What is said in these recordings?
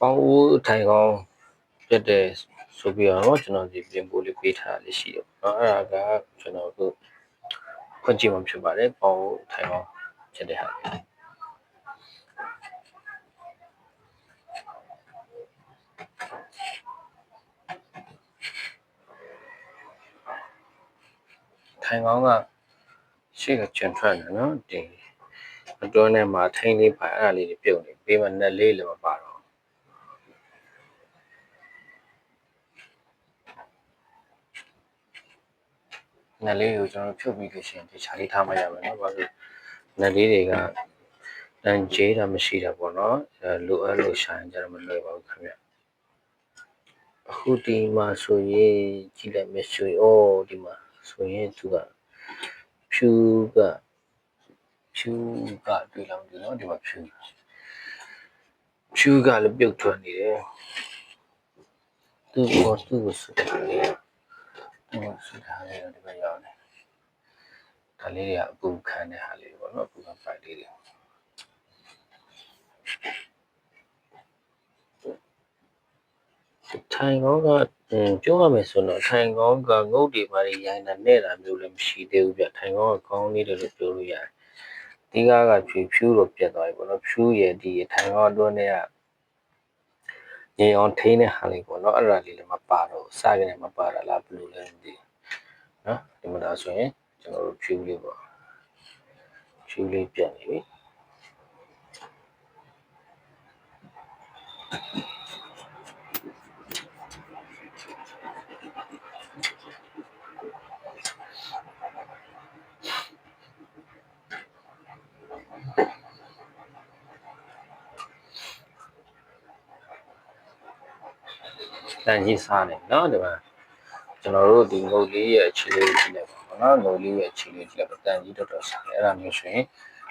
ပေါင်းဦးထိုင်ကောင်းပြတ်တဲ့ဆိုပြီးတော့ကျွန်တော်ဒီပြင်ပို့လေးပေးထားလေးရှိတယ်ပေါ့နော်အဲ့ဒါကကျွန်တော်တို့ဖွင့်ကြည့်မှဖြစ်ပါတယ်ပေါင်းဦးထိုင်ကောင်းပြတ်တဲ့ဟာထိုင်ကောင်းကရှေ့ကကျန်ထွက်တယ်နော်ဒီအတွင်းထဲမှာထိန်းလေးပါအဲ့ဒါလေးတွေပြုတ်နေပေးမှနဲ့လေးလည်းမပါတော့နယ်လေးကိုကျွန်တော်ဖြုတ်ပြီးလို့ရှိရင်ဒီချာလေးထားမှရမယ်နော်ဘာလို့နယ်လေးတွေကတန်ကျေးတာမရှိတာပေါ့နော်လိုအပ်လို့ရှာရင်ကြတော့မလွယ်ပါဘူးခင်ဗျအခုဒီမှာဆိုရင်ကြည့်လိုက်မယ်ဆိုရင်ဒီမှာဆိုရင်သူကဖြူကတွေ့လောက်တယ်နော်ဒီမှာဖြူကလည်းပြုတ်ထွက်နေတယ်သူ့ကိုစစ်တယ်ဒီမှာရောက်နေဒါလေးတွေကအပူခံတဲ့ဟာလေးပေါ့နော်အပူခံပိုက်လေးတွေထိုင်ကောင်းကပြောရမယ်ဆိုတော့ထိုင်ကောင်းကငုတ်တွေပါရိုင်းတာနဲ့တာမျိုးလည်းမရှိသေးဘူးဗျထိုင်ကောင်းကကောင်းနေတယ်လို့ပြောလို့ရတယ်ဒီကဖြူတော့ပြတ်သွားပြီပေါ့နော်ဖြူရဲ့ဒီထိုင်ကောင်းအတွင်းထဲကရေအောင်ထိန်းတဲ့ဟာလေးပေါ့နော်အဲ့ဒါလေးလည်းမပါတော့စကနေမပါတာလားဘယ်လိုလဲမသိနော်ဒီမှာဒါဆိုရင်ကျွန်တော်တို့ဖြူလေးပေါ့ဖြူလေးပြတ်နေပြီတန်ကြီးစားနေနော်ဒီမှာကျွန်တော်တို့ဒီငုတ်လေးရဲ့အခြေလေးကြည့်လိုက်ပါဘောနော်ငုတ်လေးရဲ့အခြေလေးကြည့်လိုက်ပါတန်ကြီးတော်စားတယ်အဲ့ဒါမျိုးဆိုရင်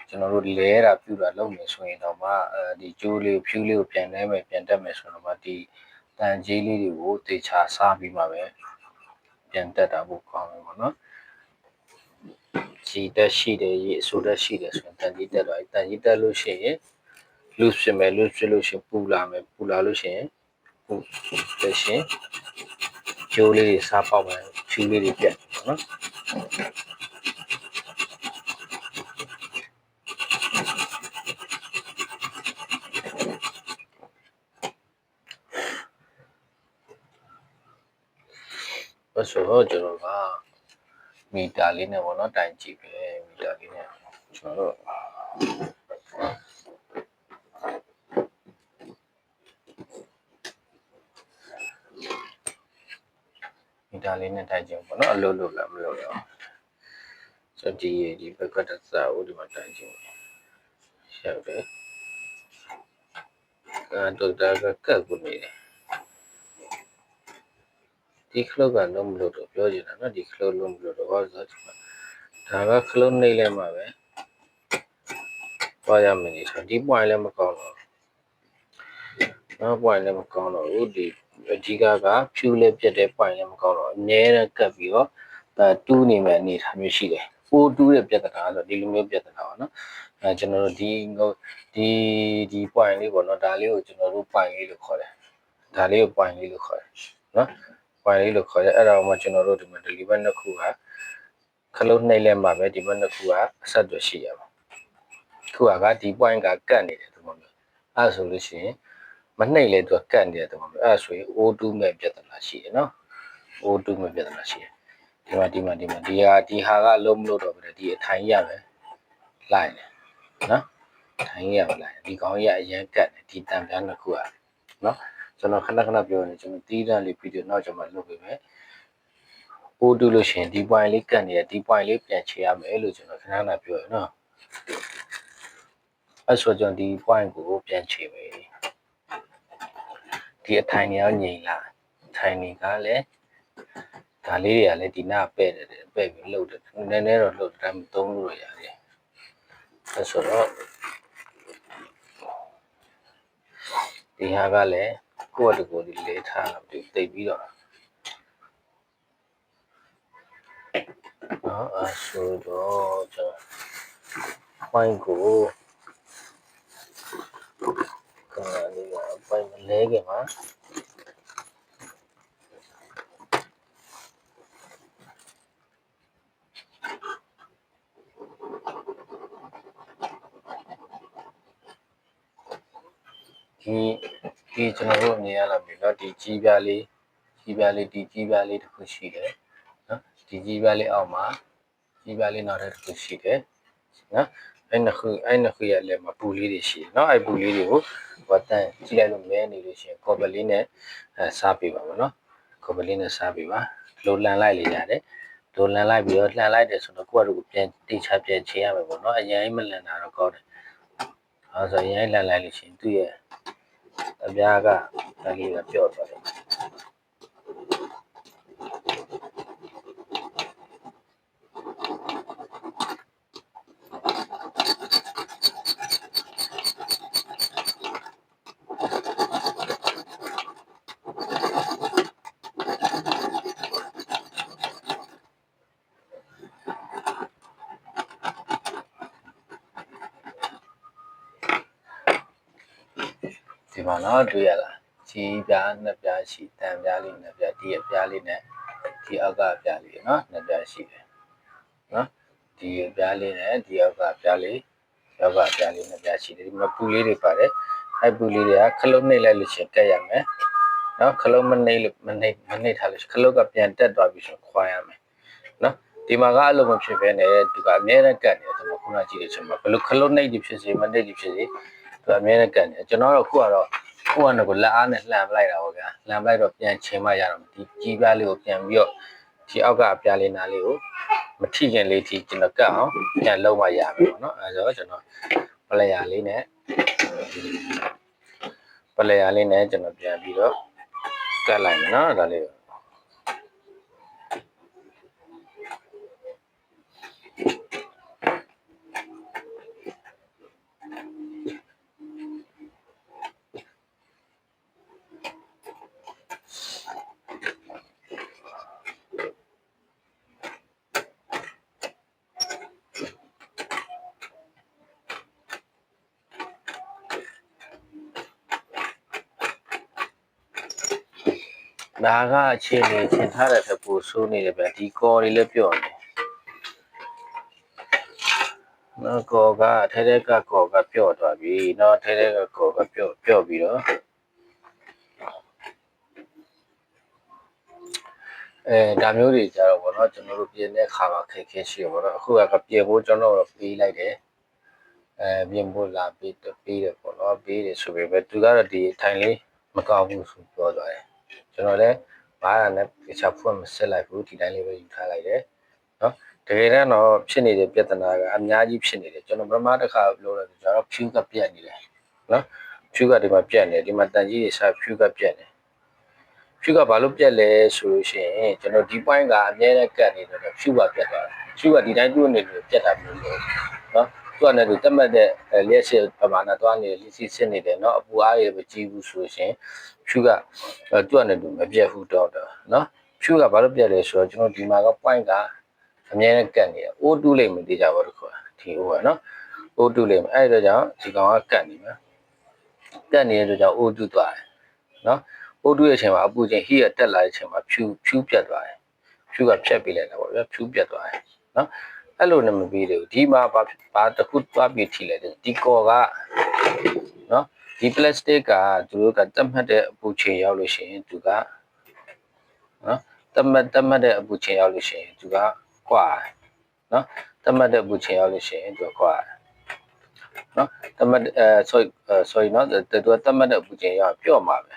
ကျွန်တော်တို့လဲတာပြူတာလုပ်နေဆိုရင်တော့မှဒီကျိုးလေးဖြူလေးကိုပြန်တက်မယ်ဆိုတော့မှဒီတန်ကြီးလေးတွေကိုတေချာစားပြီးမှပဲပြန်တက်တာပိုကောင်းတယ်ပေါ့နော်ကြီးတက်ရှိတယ်ရေအဆိုတက်ရှိတယ်ဆိုရင်တန်ကြီးတက်တော့တန်ကြီးတက်လို့ရှိရင်လူဖြစ်မယ်လူဖြစ်လို့ရှိရင်ပူလာလို့ရှိရင်ပူတက်ရှင်ကျိုးလေးတွေစားပေါက်မယ်ဖြူလေးတွေပြတ်ပေါ့နော်ဆိုတော့ကျွန်တော်ကမီတာလေးနဲ့ပေါ့နော်တိုင်ကြည့်ပဲမီတာလေးနဲ့ကျွန်တော်တို့မီတာလေးနဲ့တိုင်ကြည့်ပေါ့နော်အလုပ်လုပ်လာမလုပ်ရအောင်ဆိုဒီဘက်ကတစာဦးဒီမှာတိုင်ကြည့်ရောက်တယ်ဒေါက်တာကကတ်ကိုနေတယ်ဒီခလုတ်ကလုံးမလို့တော့ပြောချင်တာနော်ဒီခလုတ်လုံးမလို့တော့ဘာလို့ဆိုတော့ဒါကခလုတ်နှိမ့်လဲမှာပဲသွားရမယ်နေဆိုဒီ point လည်းမကောင်းတော့နောက် point လည်းမကောင်းတော့ဘူးဒီအဓိကဖြူလေးပြတ်တဲ့ point လည်းမကောင်းတော့အမြဲတမ်းကပ်ပြီးတော့တူးနေမယ်အနေထားမျိုးရှိတယ်ပိုးတူးတဲ့ပြဿနာဆိုဒီလိုမျိုးပြဿနာပါနော်ကျွန်တော်တို့ဒီ point လေးပေါ့နော်ဒါလေးကိုကျွန်တော်တို့ point လေးလို့ခေါ်တယ်ဒါလေးကို point လေးလို့ခေါ်တယ်နော် point လေးလို့ခေါ်တယ်အဲ့ဒါမှကျွန်တော်တို့ဒီမှာ deliver နှစ်ခုကခလုတ်နှိမ့်လဲမှာပဲဒီဘက်နှစ်ခုကအဆက်အသွယ်ရှိရပါခုကဒီ point ကကတ်နေတယ်ဒီမှာမျိုးအဲ့ဆိုလို့ရှိရင်မနှိမ့်လဲသူကတ်နေတယ်ဒီမှာမျိုးအဲ့ဆိုရင် O2 မဲ့ပြဿနာရှိတယ်နော် O2 မဲ့ပြဿနာရှိတယ်ဒီဟာကအလုံးမလို့တော့ပဲဒီအထိုင်ရပဲလိုက်တယ်နော်ထိုင်ရပဲလိုက်ဒီကောင်းရအရင်ကတ်တယ်ဒီတန်ပြားနှစ်ခုနော်ကျွန်တော်ခဏပြောနေကျွန်တော်တီးတန်းလေးဗီဒီယိုနောက်ကျွန်တော်လုပ်ပေးမယ်ပိုးတူလို့ရှိရင်ဒီ point လေးကတ်နေတယ်ဒီ point လေးပြန်ချေရမယ်လို့ကျွန်တော်ခဏပြောရနော်အဲ့ဆိုကျွန်တော်ဒီ point ကိုပြန်ချေမယ်ဒီအထိုင်တွေငြိမ်လာထိုင်တွေကလည်းဒါလေးတွေကလည်းဒီနာပဲ့တယ်ပဲ့ပြီးလှုပ်တယ်နည်းနည်းတော့လှုပ်တယ်မသုံးလို့ရတယ်အဲ့ဆိုတော့ဒီဟာကလည်းကိုယ့်အတူကိုယ်ဒီလေးထားပြီးတိတ်ပြီးတော့နော်အဲ့ဆိုတော့ကျွန်တော် point ကို ပိုင်မလဲခင်မှာဒီကျွန်တော်တို့မြင်ရလာပြီเนาะဒီကြီးပြားလေးဒီကြီးပြားလေးတစ်ခုရှိတယ်เนาะဒီကြီးပြားလေးအောက်မှာကြီးပြားလေးနောက်ထပ်တစ်ခုရှိတယ်เนาะအဲ့နှစ်ခုရဲ့လည်းမပူလေးတွေရှိတယ်เนาะအဲ့ပူလေးတွေကိုဝတ်တန်ကြည့်လိုက်လို့မဲနေလို့ရှိရင်ကော်ပလေးနဲ့စားပြပါမယ်เนาะကော်ပလေးနဲ့စားပြပါလိုလန်လိုက်လေရတယ်လိုလန်လိုက်ပြီးတော့လှန်လိုက်တယ်ဆိုတော့ကိုယ့်အတူပြန်တိချပြန်ချင်ရမယ်ပေါ့เนาะအရင်မလန်တာတော့ကောင်းတယ်အဲဆိုရင်လှန်လိုက်လို့ရှိရင်သူ့ရဲ့အပြားကဒါလေးကပြော့သွားတယ်ဒီမှာတော့တွေ့ရလားကြီးပြားနှစ်ပြားရှိတန်ပြားလေးနှစ်ပြားဒီအပြားလေးနဲ့ဒီအောက်ကအပြားလေးเนาะနှစ်ပြားရှိတယ်เนาะဒီအပြားလေးနဲ့ဒီအောက်ကအပြားလေးနှစ်ပြားရှိတယ်ဒီမှာပူလေးတွေပါတယ်အဲ့ပူလေးတွေကခလုတ်နှိပ်လိုက်လို့ရှိရင်တက်ရမယ်เนาะခလုတ်မနှိပ်ထားလို့ခလုတ်ကပြန်တက်သွားပြီဆိုခွာရမယ်เนาะဒီမှာကအလုံးမဖြစ်ဘဲနဲ့သူကအများနဲ့ကတ်နေတယ်ကျွန်တော်ခုနကြည့်တဲ့အချိန်မှာဘယ်လိုခလုတ်နှိပ်ဒီဖြစ်စေမနှိပ်ဒီဖြစ်စေသူအများနဲ့ကတ်နေကျွန်တော်တို့ခုကတော့ကိုယ့်အနေကိုလက်အားနဲ့လှန်ပလိုက်တာပေါ့ဗျာလှန်ပလိုက်တော့ပြန်ချိန်မှရတော့ဒီကြီးပြားလေးကိုပြန်ပြီးတော့ဒီအောက်ကအပြားလေးနားလေးကိုမထိခင်လေးထိကျွန်တော်ကတ်အောင်ပြန်လုံးမှရမယ်ပေါ့နော်အဲဆိုကျွန်တော်ပလက်ယာလေးနဲ့ကျွန်တော်ပြန်ပြီးတော့ကတ်လိုက်မယ်နော်ဒါလေးဒါကအခြေအနေသင်ထားတဲ့ထက်ပိုဆိုးနေတယ်ဗျဒီကော်တွေလည်းပြော့နေနော်ကော်ကထဲကကော်ကပြော့သွားပြီနော်ထဲကကော်ကပြော့ပြီးတော့ဒါမျိုးတွေကြတော့ဗောနော်ကျွန်တော်တို့ပြင်တဲ့ခါမှာခက်ခဲရှိရဗောနော်အခုကပြင်ဖို့ကျွန်တော်တို့ပေးလိုက်တယ်ပြင်ဖို့လာပေးတယ်ဗောနော်ပေးတယ်ဆိုပေမဲ့သူကတော့ဒီထိုင်လေးမကောင်းဘူးဆိုပြောသွားတယ်ကျွန်တော်လည်းဘာရနဲ့တခြားဖွင့်မဆက်လိုက်ဘူးဒီတိုင်းလေးပဲယူထားလိုက်တယ်နော်တကယ်တော့ဖြစ်နေတဲ့ပြဿနာကအများကြီးဖြစ်နေတယ်ကျွန်တော်ပထမတစ်ခါပြောတော့ကျွန်တော်ဖြူကပြတ်နေတယ်နော်ဖြူကဒီမှာပြတ်နေဒီမှာတန်ကြီးတွေဆက်ဖြူကပြတ်နေဖြူကဘာလို့ပြတ်လဲဆိုလို့ရှိရင်ကျွန်တော်ဒီ point ကအများနဲ့ကတ်နေတော့ဖြူကပြတ်သွားတယ်ဖြူကဒီတိုင်းသူ့အနေနဲ့ပြတ်တာမျိုးလို့နော်သူ့အနေနဲ့တက်မှတ်တဲ့လျှက်စစ်ပမာဏသွားနေလိစီစစ်နေတယ်နော်အပူအားရမကြည့်ဘူးဆိုရှင်ဖြူကသူ့အနေနဲ့မပြတ်ဘူးတော့နော်ဖြူကဘာလို့ပြတ်လဲဆိုတော့ကျွန်တော်ဒီမှာက point ကအမြဲတမ်းကတ်နေတယ်။ O2 လိမ့်မယ်တေးကြပါတော့ခွာဒီ O ကနော် O2 လိမ့်မယ်အဲ့ဒါကြောင့်ဒီကောင်ကကတ်နေမှာကတ်နေတဲ့အတွက်ကြောင့် O2 သွားတယ်နော် O2 ရဲ့အချိန်မှာအပူချိန် heat ကတက်လာတဲ့အချိန်မှာဖြူပြတ်သွားတယ်ဖြူကဖြတ်ပေးလိုက်တာပေါ့ဗျာဖြူပြတ်သွားတယ်နော်အဲ့လိုနဲ့မပြီးသေးဘူးဒီမှာဘာတစ်ခုသွားပြီးထိလိုက်တယ်ဒီကော်ကနော်ဒီ plastic ကသူတို့ကတတ်မှတ်တဲ့အပူချိန်ရောက်လို့ရှိရင်သူကနော်တတ်မှတ်တဲ့အပူချိန်ရောက်လို့ရှိရင်သူကကွာနော်တတ်မှတ်တဲ့အပူချိန်ရောက်လို့ရှိရင်သူကကွာနော်တတ်မှတ်sorry နော်သူကတတ်မှတ်တဲ့အပူချိန်ရောက်ပြော့မှာပဲ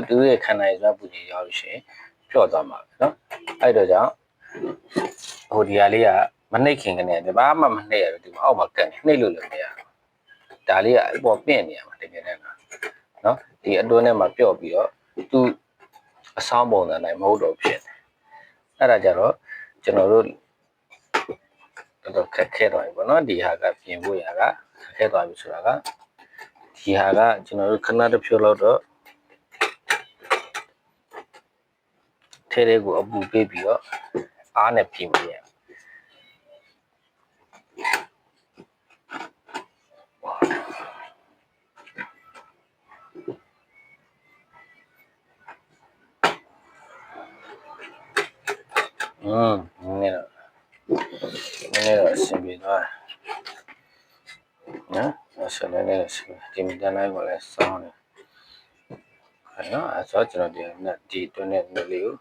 သူရဲ့ခန္ဓာရဲ့အပူချိန်ရောက်လို့ရှိရင်ပြော့သွားမှာပဲနော်အဲ့တော့ကြောင့်ဟိုဒီဟာလေးကမနှိပ်ခင်ကနေတယ်ဘာမှမနှိပ်ရဘူးဒီမှာအောက်မှာကတ်နေနှိပ်လို့လည်းမရဘူးဒါလေးကအပေါ်ပြင့်နေရမှာတကယ်တမ်းနော်ဒီအတွင်းထဲမှာပြော့ပြီးတော့သူအဆောင်ပုံစံတိုင်းမဟုတ်တော့ဖြစ်တယ်အဲ့ဒါကြတော့ကျွန်တော်တို့တော့ခက်ခဲသွားပြီပေါ့နော်ဒီဟာကပြင်ဖို့ရာကခက်ခဲသွားပြီဆိုတာကဒီဟာကကျွန်တော်တို့ခဏတစ်ဖြုတ်လို့တော့ထဲထဲကိုအပူပေးပြီးတော့အားနဲ့ပြင်ပြရ နည်းတော့အဆင်ပြေသွားနော်အဲ့ဆိုလည်းဒီမီတာလိုက်ကိုလည်းစောင်းတယ်နော်အဲ့ဆိုကျွန်တော်ဒီတွန်းတဲ့လေးကို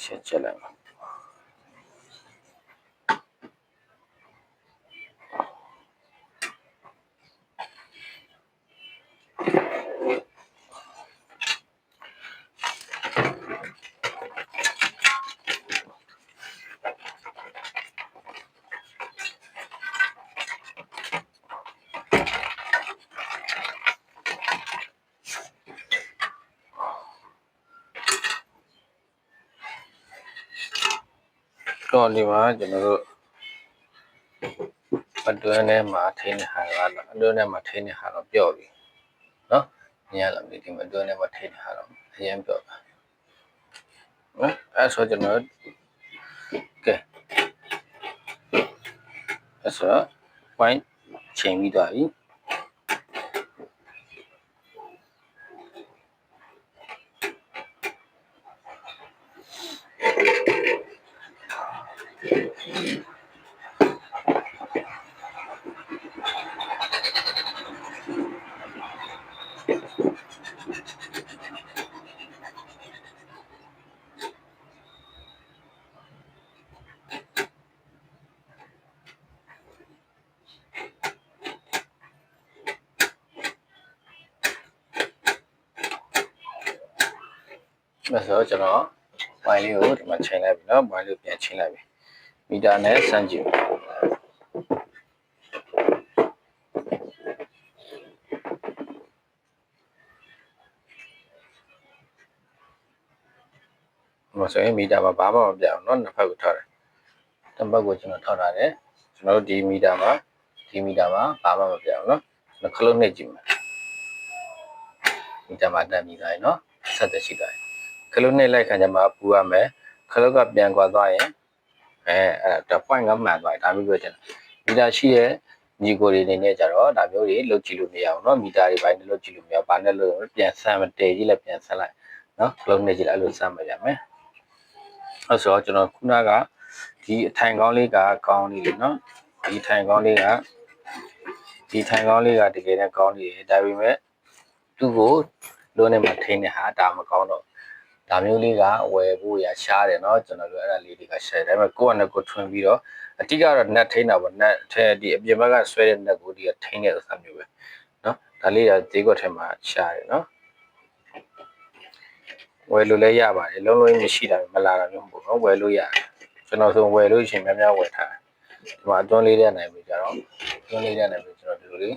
ရှင်းချက်လိုက်တော့ဒီမှာကျွန်တော်တို့အတွင်းထဲမှာထိန်းတဲ့ဟာကအတွင်းထဲမှာထိန်းတဲ့ဟာတော့ပြော့ပြီနော်ညလာပြီဒီမှာအတွင်းထဲမှာထိန်းတဲ့ဟာတော့အရင်ပြော့တာနော်အဲ့ဆိုကျွန်တော်ကဲအဲ့ဆို point ချိန်ပြီးသွားပြီအဲ့ဆိုကျွန်တော် point လေးကိုဒီမှာချိန်လိုက်ပြီနော် point လေးပြန်ချိန်လိုက်ပြီမီတာနဲ့စမ်းကြည့်မဆိုရင်မီတာမှာဘာမှမပြအောင်เนาะနှစ်ဖက်ကိုထောက်တယ်တစ်ဖက်ကိုကျွန်တော်ထောက်ထားတယ်ကျွန်တော်တို့ဒီမီတာမှာဘာမှမပြအောင်เนาะကျွန်တော်ခလုံးနှိပ်ကြည့်မယ်မီတာမှာတက်ပြီးသွားရင်เนาะဆက်သက်ရှိသွားရင်ခလုံးနှိပ်လိုက်ခံကြမှာပူရမယ်ခလုံးကပြန်ကွာသွားရင်အဲ့ဒါ point ကမှန်သွားတယ်ဒါမျိုးပြောချင်တယ်မီတာရှိရဲ့ညီကိုတွေနေနဲ့ကြတော့ဒါမျိုးတွေလုတ်ကြည့်လို့မရအောင်เนาะမီတာတွေပိုင်းလုတ်ကြည့်လို့မရဘာနဲ့လို့ပြန်ဆမ်းမတည်ကြည့်လိုက်ပြန်ဆမ်းလိုက်เนาะခလုံးနှိပ်ကြည့်လိုက်အဲ့လိုဆမ်းမရမယ်အဲ့ဆိုတော့ကျွန်တော်ခုနကဒီအထိုင်ကောင်းလေးကကောင်းနေတယ်နော်ဒီထိုင်ကောင်းလေးကတကယ်နဲ့ကောင်းနေတယ်ဒါပေမဲ့သူ့ကိုလုံးနဲ့မှထိန်းတဲ့ဟာဒါမကောင်းတော့ဒါမျိုးလေးကဝယ်ဖို့ရရှားတယ်နော်ကျွန်တော်တို့အဲ့ဒါလေးတွေကရှားတယ်ဒါပေမဲ့ကိုယ့်အနေကိုထွင်ပြီးတော့အတိကတော့ net ထိန်းတာပေါ့ net ထဲဒီအပြင်ဘက်ကဆွဲတဲ့ net ကိုဒီကထိန်းတဲ့ဥစ္စာမျိုးပဲနော်ဒါလေးကဈေးကွက်ထဲမှာရှားတယ်နော်ဝယ်လို့လည်းရပါတယ်လုံးလုံးမရှိတာမလာတာမျိုးမဟုတ်ဘူးဝယ်လို့ရတယ်ကျွန်တော်ဆိုဝယ်လို့ရှိရင်များဝယ်ထားတယ်ဒီမှာအတွန်းလေးတဲ့နိုင်ပြီကြတော့အတွန်းလေးတဲ့နိုင်ပြီကျွန်တော်ဒီလိုလေး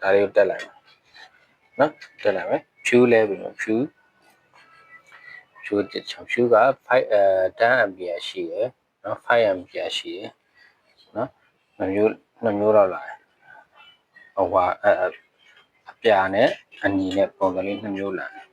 ဒါလေးကိုတက်လိုက်မယ်နော်တက်လိုက်မယ်ဖြူလဲပြီဖြူဖြူက10 ampere ရှိရယ်နော်5 ampere ရှိရယ်နော်နှစ်မျိုးတော့လာတယ်ဟိုအပြာနဲ့အနီနဲ့ပုံစံလေးနှစ်မျိုးလာတယ်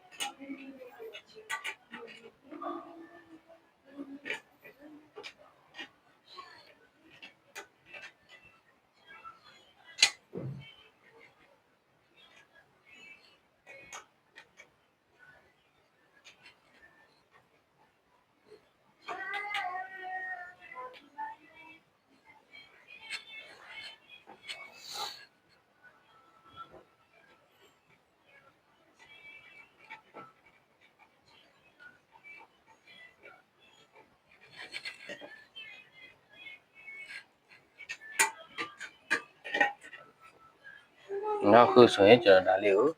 နောက်ခုဆိုရင်ကျွန်တော်ဒါလေးကို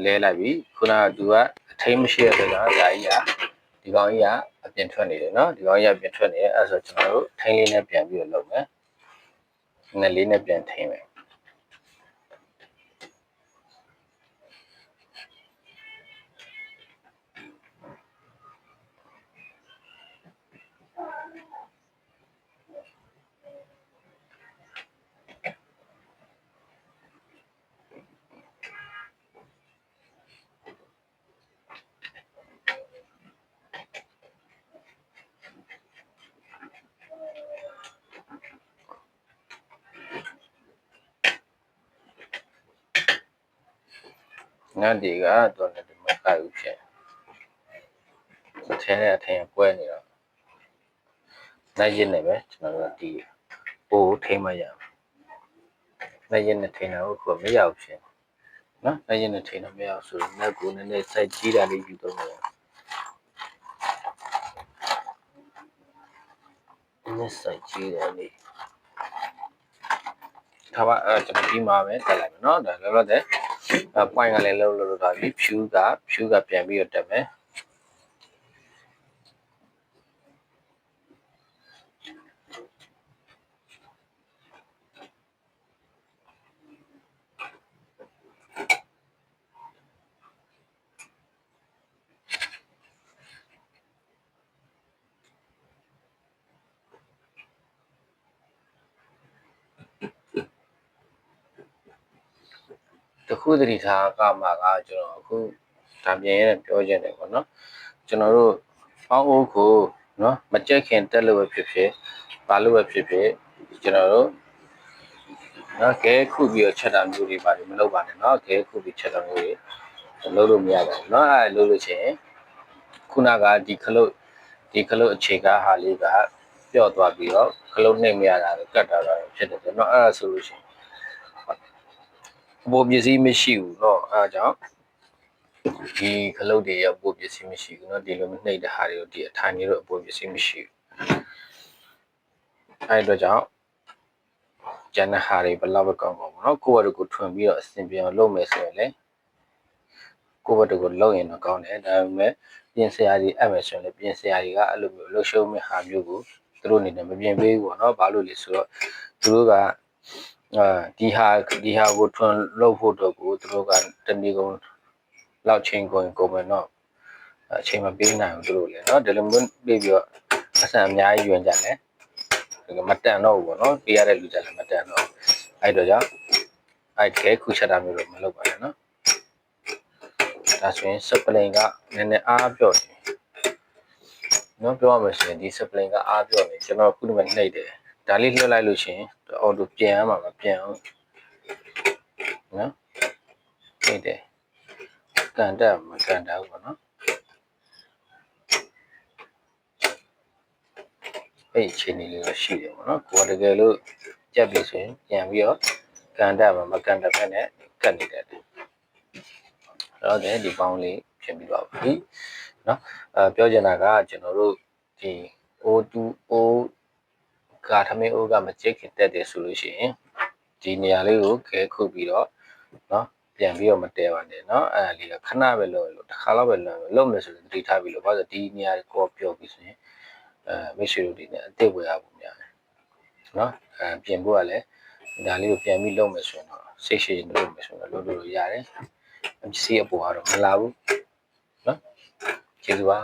လဲလိုက်ပြီခုနကသူကအထိမ်းမရှိတဲ့အတွက်ဒါကြီးဒီကောင်ကြီးကအပြင်ထွက်နေတယ်เนาะဒီကောင်ကြီးကပြင်ထွက်နေတယ်အဲ့ဆိုကျွန်တော်တို့ထိမ်းလေးနဲ့ပြန်ပြီးတော့လုပ်မယ်နဲ့လေးနဲ့ပြန်ထိမ်းမယ်ငါဒီကတော့လည်းမကိုက်ဘူးဖြစ်အထင်းနဲ့အထင်းကွဲနေတော့ နိုင်ရင်လည်းပဲကျွန်တော်တို့ဒီပိုးကိုထိမှရအောင်နိုင်ရင်နဲ့ထိတာကိုမရဘူးဖြစ်နော်နိုင်ရင်နဲ့ထိတာမရအောင်ဆိုတော့လက်ကိုနည်းနည်းစိုက်ကြီးတာလေးယူတော့မယ်နည်းစိုက်ကြီးတယ်လေးထားပါကျွန်တော်ပြီးမှာပဲတက်လိုက်မယ်နော်ဒါလောလောဆယ် point ကလည်းလုံးလို့ထားပြီဖြူကပြန်ပြီးတော့တက်မယ်တခုတတိထားကမှကကျွန်တော်အခုဒါပြင်ရပြောချင်တယ်ပေါ့နော်ကျွန်တော်တို့ပေါင်းအိုးကိုနော်မကြက်ခင်တက်လို့ပဲဖြစ်ဖြစ်ပါလို့ပဲဖြစ်ဖြစ်ကျွန်တော်တို့နော်ခဲခုပြီးတော့ချက်တာမျိုးတွေပါတယ်မလုပ်ပါနဲ့နော်ခဲခုပြီးချက်တာမျိုးတွေလုပ်လို့မရပါဘူးနော်အဲလုပ်လို့ချင်းခုနကဒီခလုတ်အခြေကဟာလေးကပျော့သွားပြီးတော့ခလုတ်နှိမ့်မရတာကတ်တာတော့ဖြစ်တယ်ကျွန်တော်အဲ့ဒါဆိုလို့ရှိရင်ဘိုးပစ္စည်းမရှိဘူးเนาะအဲဒါကြောင့်ဒီခလုတ်တွေရဘိုးပစ္စည်းမရှိဘူးเนาะဒီလိုနှိမ့်တဲ့ဟာတွေကိုဒီအထိုင်တွေတော့ဘိုးပစ္စည်းမရှိဘူးအဲအတွက်ကြောင့်ကျန်တဲ့ဟာတွေဘယ်လောက်ပဲကောင်းကောင်းပေါ့เนาะကိုယ့်ဘက်ကိုထွင်ပြီးတော့အဆင်ပြေအောင်လုပ်မယ်ဆိုရင်လေကိုယ့်ဘက်ကိုလုပ်ရင်တော့ကောင်းတယ်ဒါပေမဲ့ပြင်ဆရာကြီးအပ်မယ်ဆိုရင်လည်းပြင်ဆရာကြီးကအဲ့လိုမျိုးလှုပ်ရှုံးမဲ့ဟာမျိုးကိုသူတို့အနေနဲ့မပြင်ပေးဘူးပေါ့เนาะဘာလို့လဲဆိုတော့သူတို့ကဒီဟာကိုထွန်လုပ်ဖို့တော့ကိုသူတို့ကတနည်းကုန်လောက်ချင်းကုန်မယ်เนาะအချိန်မပေးနိုင်ဘူးသူတို့လည်းเนาะဒီလိုမျိုးပြေးပြီးတော့အဆန်အများကြီးယူကြတယ်မတန်တော့ဘူးပေါ့เนาะပေးရတဲ့လူကြလည်းမတန်တော့အဲ့တော့ကြောင့်အဲ့ခဲခုချက်တာမျိုးတော့မလုပ်ပါနဲ့เนาะဒါဆိုရင်စပလင်ကနည်းနည်းအားပြော့တယ်နော်ပြောရမယ်ဆိုရင်ဒီ discipline ကအားပြောနေကျွန်တော်ခုဒီမှာနှိပ်တယ်ဒါလေးလွှတ်လိုက်လို့ရှိရင်အော်တိုပြန်ရမှာမပြန်အောင်နော်နှိပ်တယ်ကန်တက်မကန်တက်ဘူးပေါ့နော်အဲ့အခြေအနေလေးတော့ရှိတယ်ပေါ့နော်ကိုယ်တကယ်လို့ကြက်ပြီဆိုရင်ပြန်ပြီးတော့ကန်တက်မှာမကန်တက်ဖက်နဲ့ကတ်နေတယ်အဲ့တော့ဒီပေါင်းလေးဖြစ်ပြီးတော့ပြီနော်ပြောချင်တာကကျွန်တော်တို့ဒီ O2O ကထမင်းအိုးကမကြိတ်ခင်တက်တယ်ဆိုလို့ရှိရင်ဒီနေရာလေးကိုခဲခုတ်ပြီးတော့เนาะပြန်ပြီးတော့မတဲပါနဲ့เนาะအဲ့ဒါလေးကခဏပဲလုပ်လို့တစ်ခါတော့ပဲလုပ်မယ်ဆိုရင်တတိထားပြီးလို့ဘာလို့ဒီနေရာကိုပြောပြီးဆိုရင်မိတ်ဆွေတို့ဒီနဲ့အစ်ဝယ်ရဖို့များတယ်เนาะပြင်ဖို့ကလည်းဒါလေးကိုပြန်ပြီးလုပ်မယ်ဆိုရင်တော့စိတ်ရှိရင်လုပ်မယ်ဆိုရင်လုပ်လို့ရတယ်ပစ္စည်းအပေါ်ကတော့မလာဘူးเนาะကျေးဇူးပါ